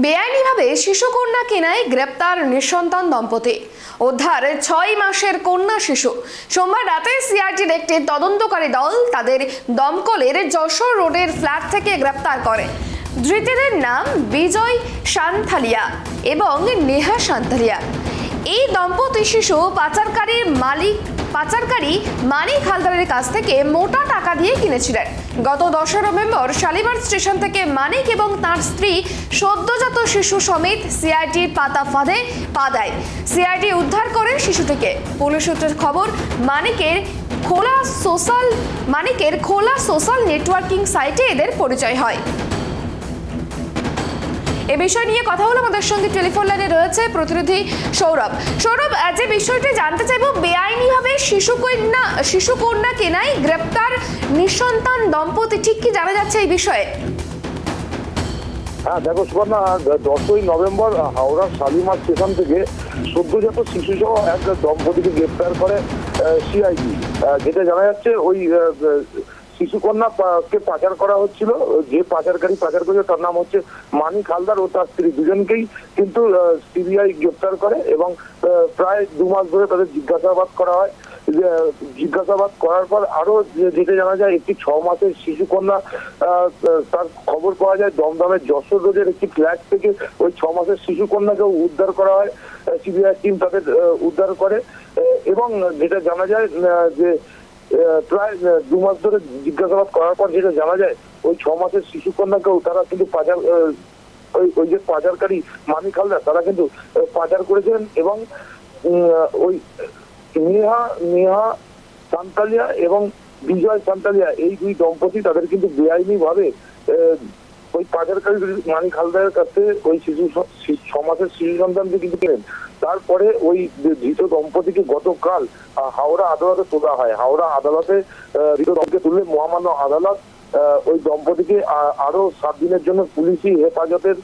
বেআইনিভাবে শিশুকন্যা কেনায় গ্রেপ্তার নিঃসন্তান দম্পতি। উদ্ধার 6 মাসের কন্যা শিশু। সোমবার রাতে সিআরটির একটি তদন্তকারী দল তাদের দমকলের যশোর রোডের ফ্ল্যাট থেকে গ্রেপ্তার করে। ধৃতদের নাম বিজয় সান্থালিয়া এবং নেহা সান্থালিয়া। এই দম্পতি শিশু পাচারকারী মানিক হালদারের কাছ থেকে মোটা টাকা দিয়ে কিনেছিলেন। গত 10 নভেম্বর শালিমার স্টেশন থেকে মানিক এবং তার স্ত্রী সদ্যজাত শিশু সমেত সিআইটির পাতা ফাঁদে পা দেয়। সিআইটি উদ্ধার করে শিশুটিকে। পুলিশ সূত্রের খবর, মানিকের খোলা সোশ্যাল নেটওয়ার্কিং সাইটে এদের পরিচয় হয়। এ বিষয় নিয়ে কথা হলো, আমাদের সঙ্গে টেলিফোন লাইনে রয়েছে প্রতিনিধি সৌরভ। যে বিষয়টি জানতে চাইবো, বেআইনিভাবে শিশুকন্যা কেনায় গ্রেপ্তার নিঃসন্তান দম্পতি, ঠিক কি জানা যাচ্ছে এই বিষয়ে? হ্যাঁ দেখো সুবর্ণা, 10ই নভেম্বর হাওড়া শালিমার স্টেশন থেকে সদ্যজাত শিশু সহ এক দম্পতিকে গ্রেপ্তার করে সিআইডি। যেটা জানা যাচ্ছে, ওই শিশুকন্যাকে পাচার করা হচ্ছিল। যে পাচার করেছে তার নাম হচ্ছে মানিক হালদার ও তার স্ত্রী, দুজনকেই কিন্তু সিবিআই গ্রেপ্তার করে এবং প্রায় 2 মাস ধরে তাদের জিজ্ঞাসাবাদ করা হয়। জিজ্ঞাসাবাদ করার পর আরো যেটা জানা যায়, একটি 6 মাসের শিশুকন্যা তার খবর পাওয়া যায় দমদমের যশোর রোডের একটি ফ্ল্যাট থেকে। ওই 6 মাসের শিশুকন্যাকেও উদ্ধার করা হয়। সিবিআই টিম তাদের উদ্ধার করে এবং যেটা জানা যায় যে প্রায় 2 মাস ধরে জিজ্ঞাসাবাদ করার পর যেটা জানা যায়, ওই 6 মাসের শিশুকন্যাকেও তারা কিন্তু ওই যে পাচারকারী মানিক হালদার, তারা কিন্তু পাচার করেছিলেন এবং ওই নেহা সান্তালিয়া এবং বিজয় সান্তালিয়া, এই 2 দম্পতি তাদের কিন্তু বেআইনি ভাবে ওই পাচারকারী মানিক হালদারের কাছে ওই 6 মাসের শিশু সন্তানকে কিন্তু কেনেন। তারপরে ওই ধৃত দম্পতিকে গতকাল হাওড়া আদালতে তোলা হয়। হাওড়া আদালতে ধৃত দম্পতিকে তুললে মহামান্য আদালত ওই দম্পতিকে আরো 7 দিনের জন্য পুলিশি হেফাজতের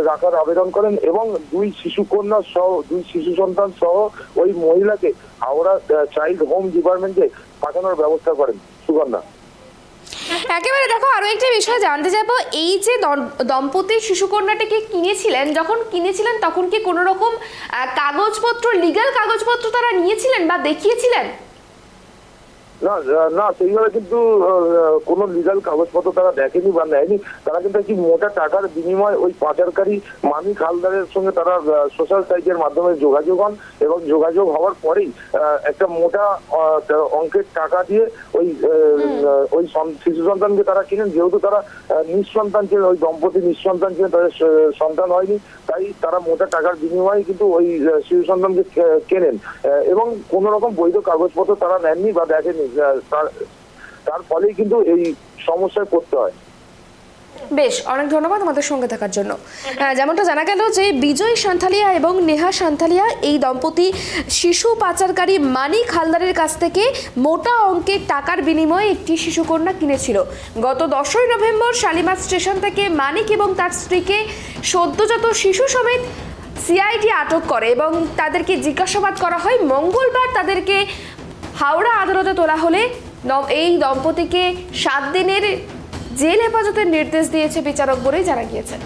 রাখার আবেদন করেন এবং 2 শিশুকন্যা সহ 2 শিশু সন্তান সহ ওই মহিলাকে হাওড়া চাইল্ড হোম ডিপার্টমেন্টে পাঠানোর ব্যবস্থা করেন। সুগন্ধা, একেবারে দেখো, আরো একটা বিষয় জানতে চাইবো, এই যে দম্পতি শিশুকন্যাটিকে যখন কিনেছিলেন তখন কি কোনো রকম কাগজপত্র, লিগ্যাল কাগজপত্র তারা নিয়েছিলেন বা দেখিয়েছিলেন? না, সেইভাবে কিন্তু কোনো লিগাল কাগজপত্র তারা দেখেনি বা নেয়নি। তারা কিন্তু একটি মোটা টাকার বিনিময়ে ওই পাচারকারী মানিক হালদারের সঙ্গে তারা সোশ্যাল সাইটের মাধ্যমে যোগাযোগ হন এবং যোগাযোগ হওয়ার পরেই একটা মোটা অঙ্কের টাকা দিয়ে ওই শিশু সন্তানকে তারা কিনেন। যেহেতু তারা নিঃসন্তান ছিলেন, ওই দম্পতি নিঃসন্তান ছিলেন, তাদের সন্তান হয়নি, তাই তারা মোটা টাকার বিনিময়ে কিন্তু ওই শিশু সন্তানকে কেনেন এবং কোন রকম বৈধ কাগজপত্র তারা নেননি বা দেখেনি। তার ফলেই কিন্তু এই সমস্যায় পড়তে হয়। বেশ, অনেক ধন্যবাদ আমাদের সঙ্গে থাকার জন্য। যেমনটা জানা গেল যে বিজয় সান্থালিয়া এবং নেহা সান্থালিয়া এই দম্পতি শিশু পাচারকারী মানিক হালদারের কাছ থেকে মোটা অঙ্কের টাকার বিনিময়ে একটি শিশুকন্যা কিনেছিল। গত 10ই নভেম্বর শালিমার স্টেশন থেকে মানিক এবং তার স্ত্রীকে সদ্যজাত শিশু সমেত সিআইডি আটক করে এবং তাদেরকে জিজ্ঞাসাবাদ করা হয়। মঙ্গলবার তাদেরকে হাওড়া আদালতে তোলা হলে এই দম্পতিকে 7 দিনের জেল হেফাজতের নির্দেশ দিয়েছে বিচারক বলেই জানা গিয়েছে।